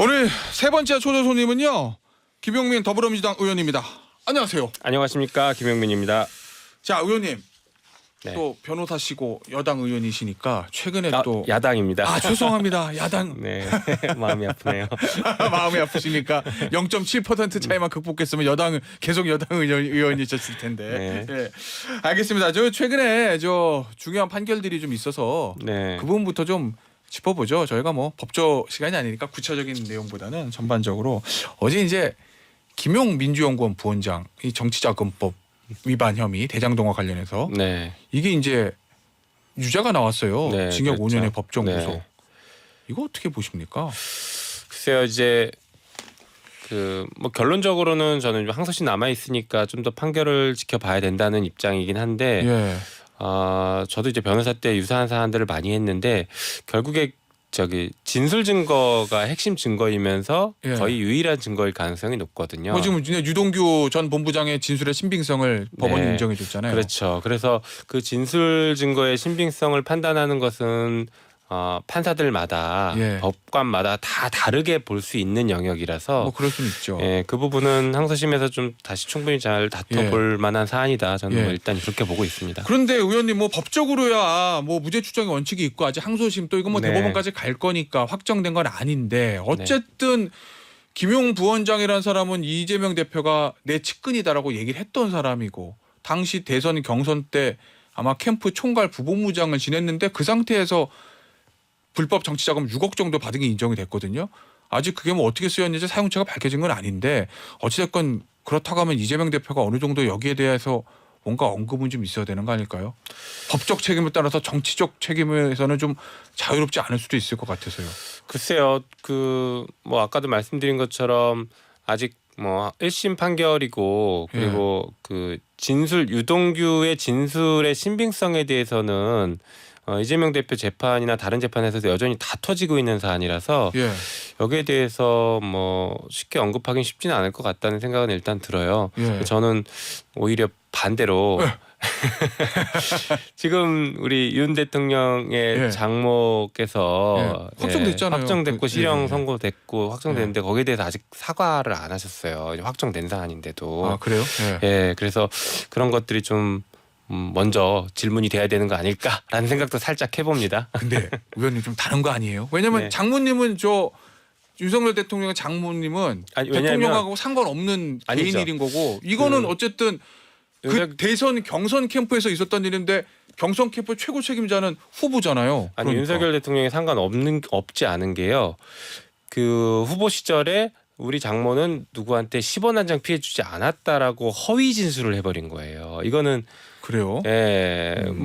오늘 세 번째 초대 손님은요, 김용민 더불어민주당 의원입니다. 안녕하세요. 안녕하십니까, 김용민입니다. 자, 의원님. 네. 또 변호사시고 여당 의원이시니까 최근에 또 야당입니다. 죄송합니다. 야당. 네, 마음이 아프네요. 마음이 아프시니까 0.7% 차이만 극복했으면 여당 계속 여당 의원이셨을 텐데. 네. 네. 알겠습니다. 저 최근에 중요한 판결들이 좀 있어서 네. 그 부분부터 좀 짚어보죠. 저희가 뭐 법조 시간이 아니니까 구체적인 내용보다는 전반적으로 어제 이제 김용 민주연구원 부원장 이 정치자금법 위반 혐의 대장동과 관련해서 네. 이게 이제 유죄가 나왔어요. 네, 징역 그렇죠. 5년의 법정 구속. 네. 이거 어떻게 보십니까? 글쎄요, 이제 뭐 결론적으로는 저는 항소심 남아 있으니까 좀 더 판결을 지켜봐야 된다는 입장이긴 한데, 예. 저도 이제 변호사 때 유사한 사안들을 많이 했는데 결국에 진술 증거가 핵심 증거이면서 예. 거의 유일한 증거일 가능성이 높거든요. 뭐 지금 유동규 전 본부장의 진술의 신빙성을 법원이 네. 인정해 줬잖아요. 그렇죠. 그래서 그 진술 증거의 신빙성을 판단하는 것은 판사들마다 예. 법관마다 다 다르게 볼 수 있는 영역이라서 뭐 그럴 수는 있죠. 예, 그 부분은 항소심에서 좀 다시 충분히 잘 다퉈볼 만한 사안이다. 저는 예. 뭐 일단 그렇게 보고 있습니다. 그런데 의원님 뭐 법적으로야 뭐 무죄 추정의 원칙이 있고 아직 항소심 또 이거 뭐 네. 대법원까지 갈 거니까 확정된 건 아닌데 어쨌든 김용 부원장이라는 사람은 이재명 대표가 내 측근이다라고 얘기를 했던 사람이고 당시 대선 경선 때 아마 캠프 총괄 부본부장을 지냈는데 그 상태에서 불법 정치자금 6억 정도 받은 게 인정이 됐거든요. 아직 그게 뭐 어떻게 쓰였는지 사용처가 밝혀진 건 아닌데 어찌됐건 그렇다고 하면 이재명 대표가 어느 정도 여기에 대해서 뭔가 언급은 좀 있어야 되는 거 아닐까요? 법적 책임을 따라서 정치적 책임에서는 좀 자유롭지 않을 수도 있을 것 같아서요. 글쎄요. 뭐 아까도 말씀드린 것처럼 아직 뭐 1심 판결이고 그리고 유동규의 진술의 신빙성에 대해서는 이재명 대표 재판이나 다른 재판에서도 여전히 다 터지고 있는 사안이라서 예. 여기에 대해서 뭐 쉽게 언급하기는 쉽지는 않을 것 같다는 생각은 일단 들어요. 예. 저는 오히려 반대로 지금 우리 윤 대통령의 예. 장모께서 확정됐잖아요. 확정됐고 실형 예. 선고됐고 확정됐는데 거기에 대해서 아직 사과를 안 하셨어요. 확정된 사안인데도. 아 그래요? 예. 예, 그래서 그런 것들이 좀 먼저 질문이 돼야 되는 거 아닐까라는 생각도 살짝 해봅니다. 근데 의원님 좀 다른 거 아니에요? 왜냐면 네. 장모님은 윤석열 대통령의 장모님은 아니, 왜냐하면 대통령하고 상관없는 개인 아니죠. 일인 거고 이거는 어쨌든 그 대선 경선 캠프에서 있었던 일인데 경선 캠프 최고 책임자는 후보잖아요. 아니 그러니까. 윤석열 대통령이 없지 않은 게요. 그 후보 시절에 우리 장모는 누구한테 10원 한 장 피해주지 않았다라고 허위 진술을 해버린 거예요. 이거는 그래요?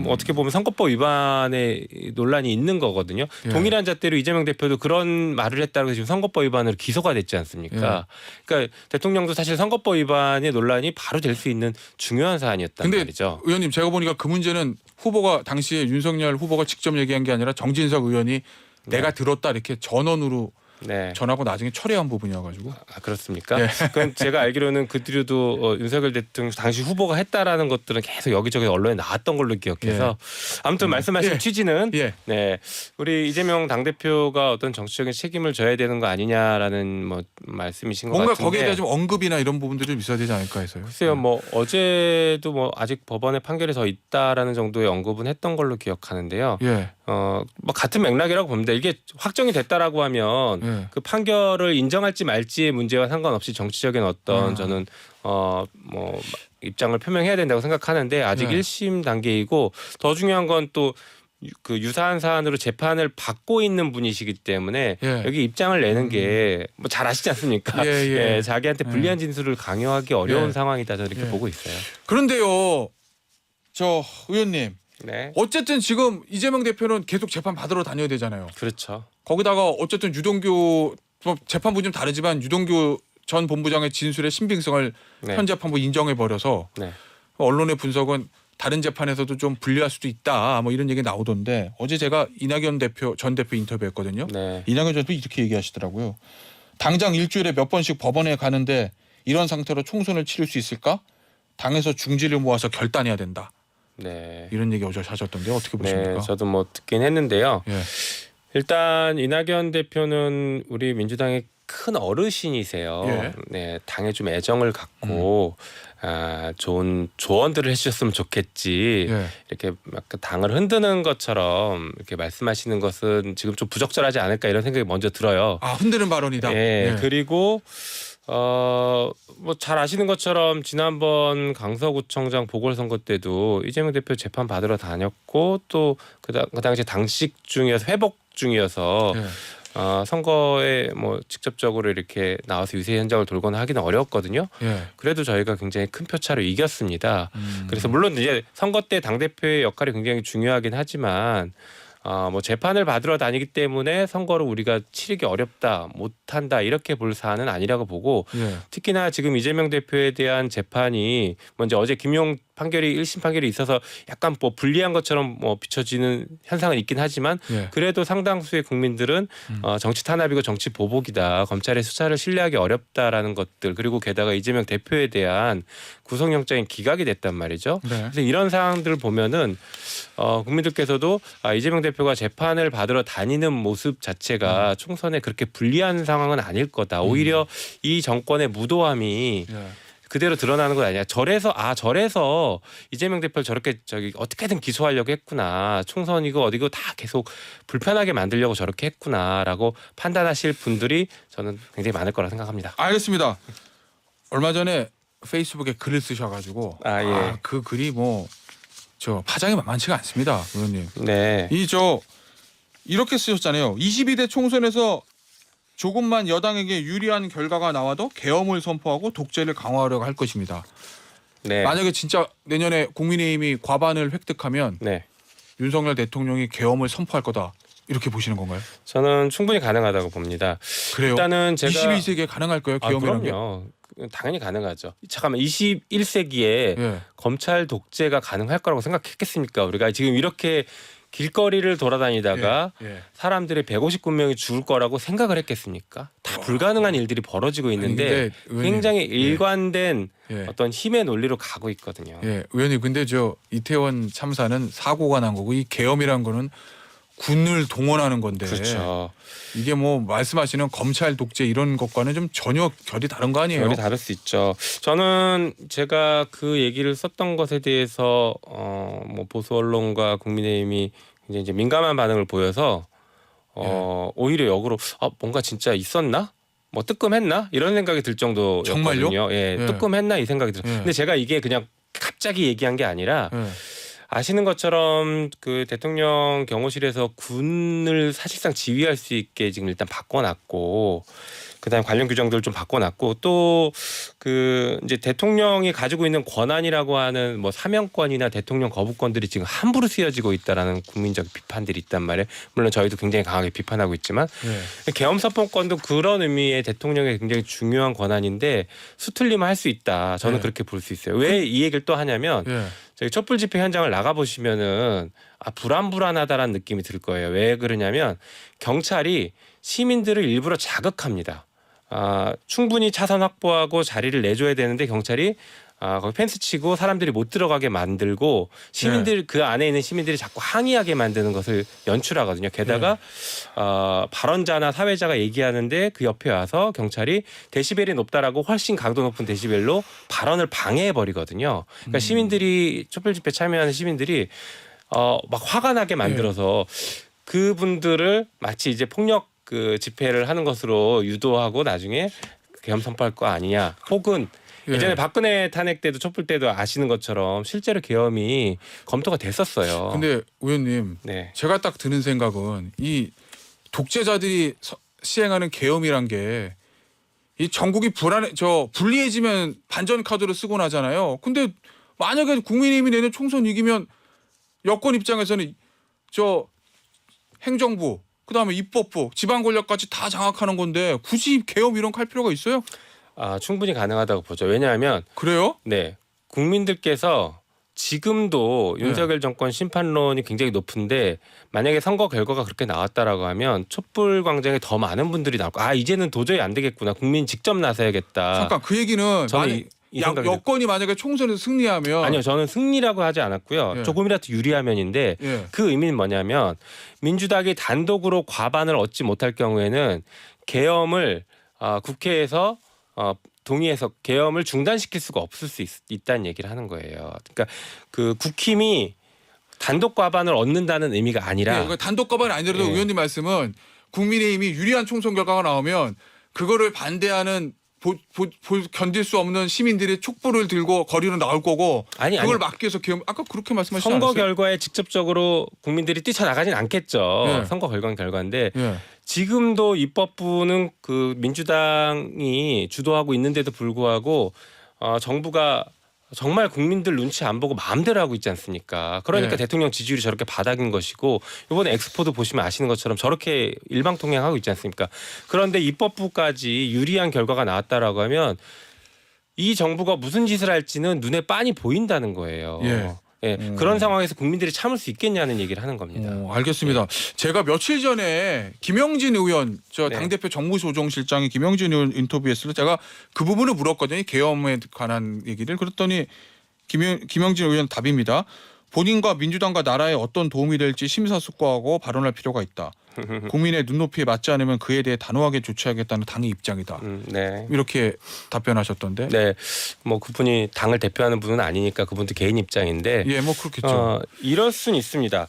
어떻게 보면 선거법 위반의 논란이 있는 거거든요. 예. 동일한 잣대로 이재명 대표도 그런 말을 했다고 해서 지금 선거법 위반으로 기소가 됐지 않습니까? 그러니까 대통령도 사실 선거법 위반의 논란이 바로 될 수 있는 중요한 사안이었단 근데 말이죠. 의원님 제가 보니까 그 문제는 후보가 당시에 윤석열 후보가 직접 얘기한 게 아니라 정진석 의원이 내가 들었다 이렇게 전원으로 네. 전하고 나중에 철회한 부분이어가지고. 그렇습니까? 예. 그건 제가 알기로는 그 뒤로도 윤석열 대통령 당시 후보가 했다라는 것들은 계속 여기저기 언론에 나왔던 걸로 기억해서 아무튼 말씀하신 예. 취지는 예. 네, 우리 이재명 당대표가 어떤 정치적인 책임을 져야 되는 거 아니냐라는 뭐 말씀이신 것 뭔가 같은데 거기에 대한 좀 언급이나 이런 부분도 좀 있어야 되지 않을까 해서요. 글쎄요, 뭐 어제도 뭐 아직 법원의 판결이 더 있다라는 정도의 언급은 했던 걸로 기억하는데요. 예. 뭐 같은 맥락이라고 봅니다. 이게 확정이 됐다라고 하면 예. 그 판결을 인정할지 말지의 문제와 상관없이 정치적인 어떤 저는 뭐 입장을 표명해야 된다고 생각하는데 아직 네. 1심 단계이고 더 중요한 건 또 그 유사한 사안으로 재판을 받고 있는 분이시기 때문에 예. 여기 입장을 내는 게 뭐 잘 아시지 않습니까? 예. 자기한테 불리한 진술을 강요하기 어려운 예. 상황이다 저는 이렇게 예. 보고 있어요. 그런데요, 의원님 네, 어쨌든 지금 이재명 대표는 계속 재판 받으러 다녀야 되잖아요. 그렇죠. 거기다가 어쨌든 유동규 재판부 좀 다르지만 유동규 전 본부장의 진술의 신빙성을 네. 현 재판부 인정해 버려서 네. 언론의 분석은 다른 재판에서도 좀 불리할 수도 있다. 뭐 이런 얘기 나오던데 어제 제가 이낙연 전 대표 인터뷰했거든요. 네. 이낙연 전 대표 이렇게 얘기하시더라고요. 당장 일주일에 몇 번씩 법원에 가는데 이런 상태로 총선을 치를 수 있을까? 당에서 중지를 모아서 결단해야 된다. 네. 이런 얘기 어제 하셨던데 어떻게 보십니까? 네, 저도 뭐 듣긴 했는데요. 예. 일단 이낙연 대표는 우리 민주당의 큰 어르신이세요. 예. 네, 당에 좀 애정을 갖고 좋은 조언들을 해주셨으면 좋겠지. 예. 이렇게 막 당을 흔드는 것처럼 이렇게 말씀하시는 것은 지금 좀 부적절하지 않을까 이런 생각이 먼저 들어요. 아, 흔드는 발언이다. 예. 예. 그리고 뭐 잘 아시는 것처럼 지난번 강서구청장 보궐선거 때도 이재명 대표 재판 받으러 다녔고 또 그 당시 당직 중이어서 회복 중이어서 예. 선거에 뭐 직접적으로 이렇게 나와서 유세 현장을 돌거나 하기는 어려웠거든요. 예. 그래도 저희가 굉장히 큰 표차로 이겼습니다. 그래서 물론 이제 선거 때 당대표의 역할이 굉장히 중요하긴 하지만 뭐 재판을 받으러 다니기 때문에 선거를 우리가 치르기 어렵다, 못한다 이렇게 볼 사안은 아니라고 보고 예. 특히나 지금 이재명 대표에 대한 재판이 먼저 어제 김용 판결이 1심 판결이 있어서 약간 뭐 불리한 것처럼 뭐 비춰지는 현상은 있긴 하지만 예. 그래도 상당수의 국민들은 정치 탄압이고 정치 보복이다. 검찰의 수사를 신뢰하기 어렵다라는 것들 그리고 게다가 이재명 대표에 대한 구속영장이 기각이 됐단 말이죠. 네. 그래서 이런 상황들을 보면은 국민들께서도 이재명 대표가 재판을 받으러 다니는 모습 자체가 총선에 그렇게 불리한 상황은 아닐 거다. 오히려 이 정권의 무도함이 예. 그대로 드러나는 것 아니야. 저래서 이재명 대표를 저렇게 어떻게든 기소하려고 했구나. 총선이고 어디고 다 계속 불편하게 만들려고 저렇게 했구나라고 판단하실 분들이 저는 굉장히 많을 거라 생각합니다. 알겠습니다. 얼마 전에 페이스북에 글을 쓰셔가지고 예. 그 글이 뭐 저 파장이 만만치가 않습니다, 의원님. 네. 이렇게 쓰셨잖아요. 22대 총선에서 조금만 여당에게 유리한 결과가 나와도 계엄을 선포하고 독재를 강화하려고 할 것입니다. 네. 만약에 진짜 내년에 국민의힘이 과반을 획득하면 네. 윤석열 대통령이 계엄을 선포할 거다. 이렇게 보시는 건가요? 저는 충분히 가능하다고 봅니다. 그래요? 일단은 제가 22세기에 가능할까요? 계엄이라는 게? 그럼요. 당연히 가능하죠. 잠깐만 21세기에 예. 검찰 독재가 가능할 거라고 생각했겠습니까? 우리가 지금 이렇게 길거리를 돌아다니다가 예. 사람들이 159명이 죽을 거라고 생각을 했겠습니까? 다 불가능한 일들이 벌어지고 있는데 아니, 근데 의원님, 굉장히 일관된 예. 어떤 힘의 논리로 가고 있거든요. 예, 의원님 근데 이태원 참사는 사고가 난 거고 이 계엄이란 거는 군을 동원하는 건데 그렇죠. 이게 뭐 말씀하시는 검찰 독재 이런 것과는 좀 전혀 결이 다른 거 아니에요? 결이 다를 수 있죠. 저는 제가 그 얘기를 썼던 것에 대해서 뭐 보수 언론과 국민의힘이 굉장히 이제 민감한 반응을 보여서 오히려 역으로 뭔가 진짜 있었나? 뭐 뜨끔했나? 이런 생각이 들 정도였거든요. 정말요? 예, 예. 뜨끔했나 이 생각이 들어요. 예. 근데 제가 이게 그냥 갑자기 얘기한 게 아니라 예. 아시는 것처럼 그 대통령 경호실에서 군을 사실상 지휘할 수 있게 지금 일단 바꿔놨고 그다음에 관련 규정들을 좀 바꿔놨고 또 그 이제 대통령이 가지고 있는 권한이라고 하는 뭐 사면권이나 대통령 거부권들이 지금 함부로 쓰여지고 있다라는 국민적 비판들이 있단 말이에요. 물론 저희도 굉장히 강하게 비판하고 있지만 예. 계엄선포권도 그런 의미의 대통령의 굉장히 중요한 권한인데 수틀리면 할 수 있다. 저는 예. 그렇게 볼 수 있어요. 왜 이 얘기를 또 하냐면 예. 저희 촛불 집회 현장을 나가 보시면은 불안불안하다라는 느낌이 들 거예요. 왜 그러냐면 경찰이 시민들을 일부러 자극합니다. 충분히 차선 확보하고 자리를 내줘야 되는데 경찰이 거기 펜스 치고 사람들이 못 들어가게 만들고 시민들 그 안에 있는 시민들이 자꾸 항의하게 만드는 것을 연출하거든요. 게다가 발언자나 사회자가 얘기하는데 그 옆에 와서 경찰이 데시벨이 높다라고 훨씬 강도 높은 데시벨로 발언을 방해해 버리거든요. 그러니까 시민들이 촛불 집회 참여하는 시민들이 막 화가 나게 만들어서 그분들을 마치 이제 폭력 그 집회를 하는 것으로 유도하고 나중에 계엄 선포할 거 아니냐. 혹은 예전에 박근혜 탄핵 때도 촛불 때도 아시는 것처럼 실제로 계엄이 검토가 됐었어요. 근데 의원님 네. 제가 딱 드는 생각은 이 독재자들이 시행하는 계엄이란 게 이 전국이 불리해지면 반전 카드로 쓰고 나잖아요. 근데 만약에 국민의힘이 내년 총선 이기면 여권 입장에서는 행정부 그다음에 입법부 지방 권력까지 다 장악하는 건데 굳이 계엄 이런 거 할 필요가 있어요? 충분히 가능하다고 보죠. 왜냐하면 그래요? 네 국민들께서 지금도 윤석열 정권 심판론이 굉장히 높은데 만약에 선거 결과가 그렇게 나왔다라고 하면 촛불 광장에 더 많은 분들이 나올 거야. 이제는 도저히 안 되겠구나. 국민 직접 나서야겠다. 잠깐 그 얘기는 저는 이 생각이 여권이 만약에 총선에서 승리하면 아니요, 저는 승리라고 하지 않았고요. 예. 조금이라도 유리하면인데 예. 그 의미는 뭐냐면 민주당이 단독으로 과반을 얻지 못할 경우에는 계엄을 국회에서 동의해서 계엄을 중단시킬 수가 없을 수 있다는 얘기를 하는 거예요. 그러니까 그 국힘이 단독 과반을 얻는다는 의미가 아니라 그러니까 단독 과반이 아니더라도 예. 의원님 말씀은 국민의힘이 유리한 총선 결과가 나오면 그거를 반대하는 견딜 수 없는 시민들이 촛불을 들고 거리로 나올 거고 아니, 그걸 막기 위해서 아까 그렇게 말씀하시지 선거 않았어요? 결과에 직접적으로 국민들이 뛰쳐나가진 않겠죠. 예. 선거 결과는 결과인데 예. 지금도 입법부는 그 민주당이 주도하고 있는데도 불구하고 정부가 정말 국민들 눈치 안 보고 마음대로 하고 있지 않습니까? 그러니까 예. 대통령 지지율이 저렇게 바닥인 것이고 이번에 엑스포도 보시면 아시는 것처럼 저렇게 일방통행하고 있지 않습니까? 그런데 입법부까지 유리한 결과가 나왔다라고 하면 이 정부가 무슨 짓을 할지는 눈에 빤히 보인다는 거예요. 예. 그런 상황에서 국민들이 참을 수 있겠냐는 얘기를 하는 겁니다. 알겠습니다. 제가 며칠 전에 김영진 의원, 저 네. 당대표 정무조정실장이 김영진 의원 인터뷰했을 때 제가 그 부분을 물었거든요. 계엄에 관한 얘기를. 그랬더니 김영진 의원 답입니다. 본인과 민주당과 나라에 어떤 도움이 될지 심사숙고하고 발언할 필요가 있다. 국민의 눈높이에 맞지 않으면 그에 대해 단호하게 조치하겠다는 당의 입장이다. 네. 이렇게 답변하셨던데. 네, 뭐 그분이 당을 대표하는 분은 아니니까 그분도 개인 입장인데, 예, 뭐 그렇겠죠. 이럴 수는 있습니다.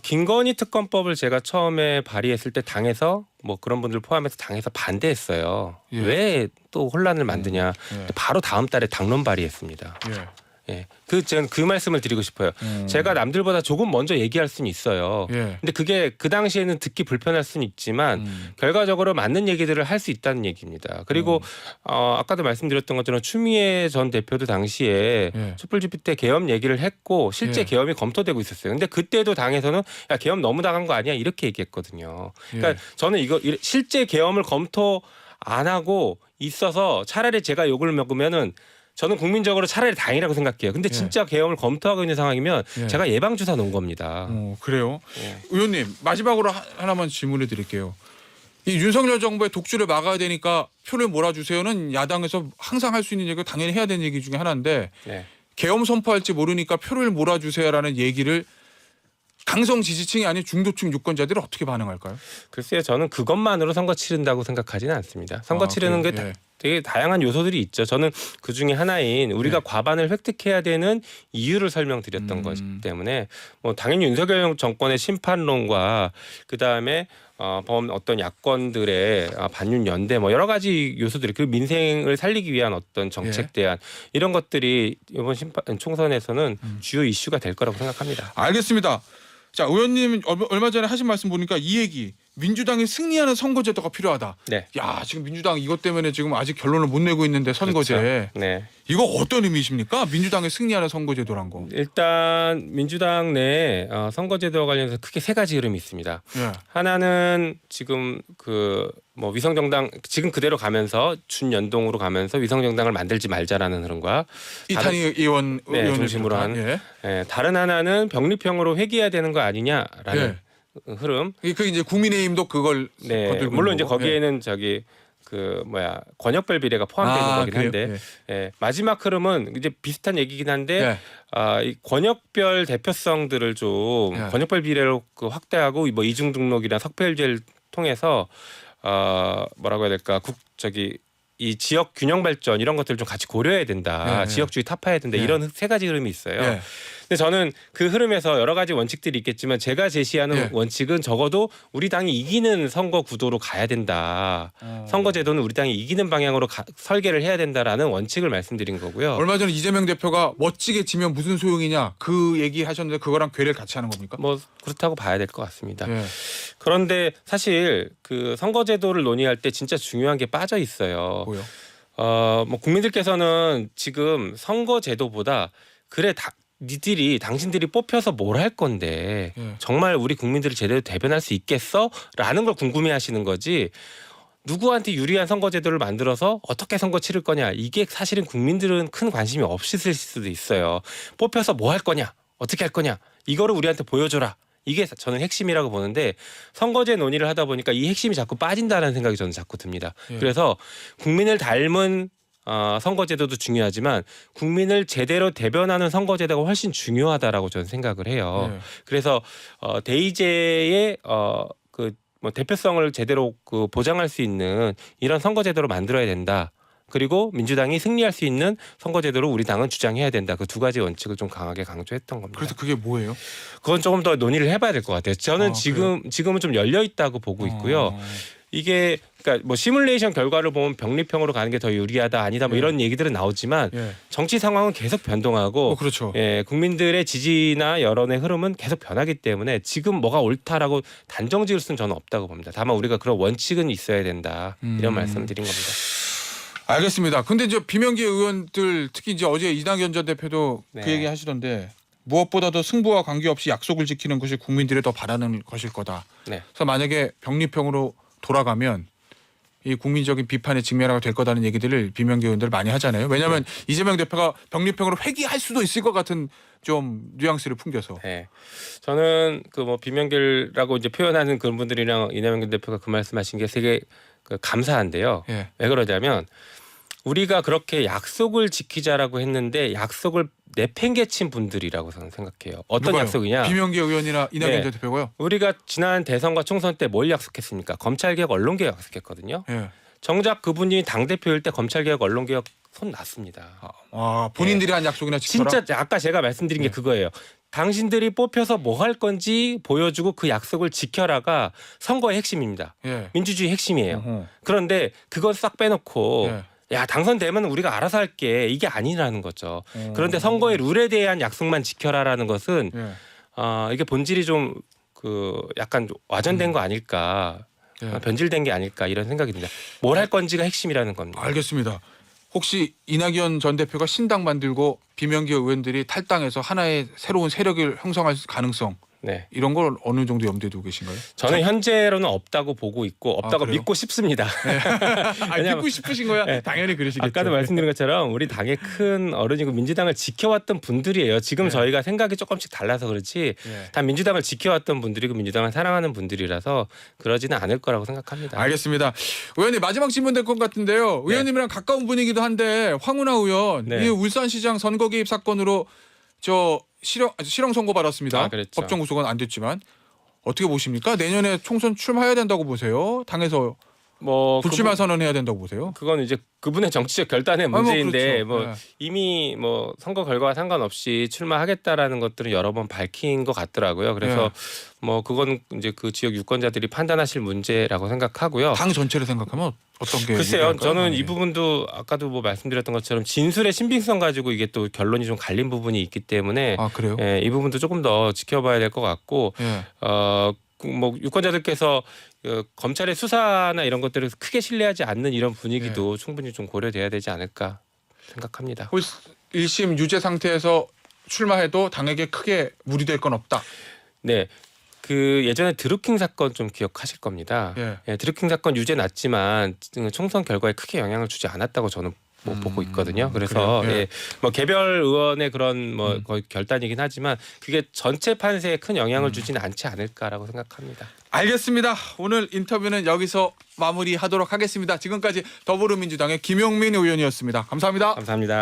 김건희 특검법을 제가 처음에 발의했을 때 당에서 뭐 그런 분들 포함해서 당에서 반대했어요. 예. 왜 또 혼란을 만드냐. 예. 바로 다음 달에 당론 발의했습니다. 예. 예, 저는 그 말씀을 드리고 싶어요. 제가 남들보다 조금 먼저 얘기할 수는 있어요. 예. 근데 그게 그 당시에는 듣기 불편할 수는 있지만 결과적으로 맞는 얘기들을 할 수 있다는 얘기입니다. 그리고 아까도 말씀드렸던 것처럼 추미애 전 대표도 당시에 예. 촛불 집회 때 계엄 얘기를 했고 실제 예. 계엄이 검토되고 있었어요. 근데 그때도 당에서는 야 계엄 너무 나간 거 아니야 이렇게 얘기했거든요. 그러니까 예. 저는 이거 실제 계엄을 검토 안 하고 있어서 차라리 제가 욕을 먹으면은 저는 국민적으로 차라리 다행이라고 생각해요. 근데 진짜 계엄을 검토하고 있는 상황이면 예. 제가 예방주사 놓은 겁니다. 그래요. 예. 의원님 마지막으로 하나만 질문을 드릴게요. 이 윤석열 정부의 독주를 막아야 되니까 표를 몰아주세요는 야당에서 항상 할 수 있는 얘기가 당연히 해야 되는 얘기 중에 하나인데 네. 계엄 선포할지 모르니까 표를 몰아주세요라는 얘기를 강성 지지층이 아닌 중도층 유권자들이 어떻게 반응할까요? 글쎄요, 저는 그것만으로 선거 치른다고 생각하지는 않습니다. 선거 치르는 게 그래요? 예. 되게 다양한 요소들이 있죠. 저는 그 중에 하나인 우리가 과반을 획득해야 되는 이유를 설명드렸던 거기 때문에 뭐 당연히 윤석열 정권의 심판론과 그 다음에 어떤 야권들의 반윤 연대 뭐 여러 가지 요소들이 그 민생을 살리기 위한 어떤 정책 대안 이런 것들이 이번 총선에서는 주요 이슈가 될 거라고 생각합니다. 알겠습니다. 자, 의원님 얼마 전에 하신 말씀 보니까 이 얘기 민주당이 승리하는 선거제도가 필요하다. 네. 야, 지금 민주당 이것 때문에 지금 아직 결론을 못 내고 있는데 선거제. 그렇죠. 네. 이거 어떤 의미이십니까? 민주당이 승리하는 선거제도란 거. 일단 민주당 내 선거제도와 관련해서 크게 세 가지 흐름이 있습니다. 예. 하나는 지금 그 뭐 위성정당 지금 그대로 가면서 준연동으로 가면서 위성정당을 만들지 말자라는 흐름과 이탄희 의원 중심으로 한 예. 다른 하나는 병립형으로 회귀해야 되는 거 아니냐라는 흐름. 그 이제 국민의힘도 그걸 네, 거들고 물론 있는 이제 거고. 거기에는 저기 그 권역별 비례가 포함되어 있는 거긴 그래요? 한데 마지막 흐름은 이제 비슷한 얘기긴 한데 예. 이 권역별 대표성들을 좀 권역별 비례로 확대하고 뭐 이중 등록이나 석패율제를 통해서 뭐라고 해야 될까 이 지역 균형 발전 이런 것들을 좀 같이 고려해야 된다. 지역주의 타파해야 된다. 이런 세 가지 흐름이 있어요. 근데 저는 그 흐름에서 여러 가지 원칙들이 있겠지만 제가 제시하는 원칙은 적어도 우리 당이 이기는 선거 구도로 가야 된다. 선거제도는 우리 당이 이기는 방향으로 설계를 해야 된다라는 원칙을 말씀드린 거고요. 얼마 전에 이재명 대표가 멋지게 지면 무슨 소용이냐 그 얘기 하셨는데 그거랑 괴를 같이 하는 겁니까? 뭐 그렇다고 봐야 될 것 같습니다. 그런데 사실 그 선거제도를 논의할 때 진짜 중요한 게 빠져 있어요. 뭐요? 뭐 국민들께서는 지금 선거제도보다 그래 당신들이 뽑혀서 뭘 할 건데 정말 우리 국민들을 제대로 대변할 수 있겠어? 라는 걸 궁금해하시는 거지. 누구한테 유리한 선거제도를 만들어서 어떻게 선거 치를 거냐. 이게 사실은 국민들은 큰 관심이 없으실 수도 있어요. 뽑혀서 뭐 할 거냐. 어떻게 할 거냐. 이거를 우리한테 보여줘라. 이게 저는 핵심이라고 보는데 선거제 논의를 하다 보니까 이 핵심이 자꾸 빠진다는 생각이 저는 자꾸 듭니다. 그래서 국민을 닮은 선거제도도 중요하지만 국민을 제대로 대변하는 선거제도가 훨씬 중요하다라고 저는 생각을 해요. 예. 그래서 대의제의 뭐 대표성을 제대로 보장할 수 있는 이런 선거제도를 만들어야 된다. 그리고 민주당이 승리할 수 있는 선거제도로 우리 당은 주장해야 된다. 그 두 가지 원칙을 좀 강하게 강조했던 겁니다. 그래서 그게 뭐예요? 그건 조금 더 논의를 해봐야 될 것 같아요. 저는 지금은 좀 열려 있다고 보고 있고요. 이게 그러니까 뭐 시뮬레이션 결과를 보면 병립형으로 가는 게 더 유리하다 아니다 뭐 예. 이런 얘기들은 나오지만 예. 정치 상황은 계속 변동하고 그렇죠. 예, 국민들의 지지나 여론의 흐름은 계속 변하기 때문에 지금 뭐가 옳다라고 단정 지을 수는 저는 없다고 봅니다. 다만 우리가 그런 원칙은 있어야 된다 이런 말씀을 드린 겁니다. 알겠습니다. 근데 이제 비명계 의원들 특히 이제 어제 이낙연 전 대표도 네. 그 얘기 하시던데 무엇보다도 승부와 관계없이 약속을 지키는 것이 국민들이 더 바라는 것일 거다. 네. 그래서 만약에 병립형으로 돌아가면 이 국민적인 비판에 직면하게 될 거다는 얘기들을 비명계 의원들 많이 하잖아요. 왜냐하면 이재명 대표가 병립형으로 회귀할 수도 있을 것 같은 좀 뉘앙스를 풍겨서. 네. 저는 그 뭐 비명계라고 이제 표현하는 그런 분들이랑 이낙연 대표가 그 말씀하신 게 되게 감사한데요. 예. 왜 그러냐면 우리가 그렇게 약속을 지키자라고 했는데 약속을 내팽개친 분들이라고 저는 생각해요. 어떤 누가요? 약속이냐? 비명계 의원이나 이낙연 네. 전 대표고요. 우리가 지난 대선과 총선 때 뭘 약속했습니까? 검찰개혁, 언론개혁 약속했거든요. 예. 정작 그분이 당대표일 때 검찰개혁, 언론개혁 손 놨습니다. 본인들이 한 약속이나 지켜라. 진짜 아까 제가 말씀드린 게 그거예요. 당신들이 뽑혀서 뭐 할 건지 보여주고 그 약속을 지켜라가 선거의 핵심입니다. 예. 민주주의 핵심이에요. 어허. 그런데 그걸 싹 빼놓고 예. 야 당선되면 우리가 알아서 할게 이게 아니라는 거죠. 그런데 선거의 룰에 대한 약속만 지켜라라는 것은 예. 이게 본질이 좀 약간 와전된 거 아닐까, 예. 변질된 게 아닐까 이런 생각이 듭니다. 뭘 할 건지가 핵심이라는 겁니다. 알겠습니다. 혹시 이낙연 전 대표가 신당 만들고 비명계 의원들이 탈당해서 하나의 새로운 세력을 형성할 가능성 네, 이런 걸 어느 정도 염두에 두고 계신가요? 저는 현재로는 없다고 보고 있고 없다고 그래요? 믿고 싶습니다. 아니, 믿고 싶으신 거야? 네. 당연히 그러시겠죠. 아까도 말씀드린 것처럼 우리 당의 큰 어른이고 민주당을 지켜왔던 분들이에요. 지금 네. 저희가 생각이 조금씩 달라서 그렇지 예. 다 민주당을 지켜왔던 분들이고 민주당을 사랑하는 분들이라서 그러지는 않을 거라고 생각합니다. 알겠습니다. 의원님 마지막 질문 될 것 같은데요. 네. 의원님이랑 가까운 분이기도 한데 황운하 의원 네. 이 울산시장 선거 개입 사건으로 저 실형 선고 받았습니다. 그랬죠. 법정 구속은 안 됐지만 어떻게 보십니까? 내년에 총선 출마해야 된다고 보세요? 당에서 뭐 불출마 선언해야 된다고 보세요? 그건 이제 그분의 정치적 결단의 뭐 문제인데 그렇죠. 뭐 네. 이미 뭐 선거 결과와 상관없이 출마하겠다라는 것들은 여러 번 밝힌 것 같더라고요. 그래서 뭐 그건 이제 그 지역 유권자들이 판단하실 문제라고 생각하고요. 당 전체를 생각하면 어떤 게 글쎄요, 유리할까요? 저는 이 네. 부분도 아까도 뭐 말씀드렸던 것처럼 진술의 신빙성 가지고 이게 또 결론이 좀 갈린 부분이 있기 때문에 그래요? 이 부분도 조금 더 지켜봐야 될 것 같고 예. 뭐 유권자들께서 검찰의 수사나 이런 것들을 크게 신뢰하지 않는 이런 분위기도 충분히 좀 고려돼야 되지 않을까 생각합니다. 1심 유죄 상태에서 출마해도 당에게 크게 무리될 건 없다. 네. 그 예전에 드루킹 사건 좀 기억하실 겁니다. 예. 드루킹 사건 유죄 났지만 총선 결과에 크게 영향을 주지 않았다고 저는 뭐 보고 있거든요. 그래서 그래요? 예. 뭐 개별 의원의 그런 뭐 거의 결단이긴 하지만 그게 전체 판세에 큰 영향을 주지는 않지 않을까라고 생각합니다. 알겠습니다. 오늘 인터뷰는 여기서 마무리하도록 하겠습니다. 지금까지 더불어민주당의 김용민 의원이었습니다. 감사합니다. 감사합니다.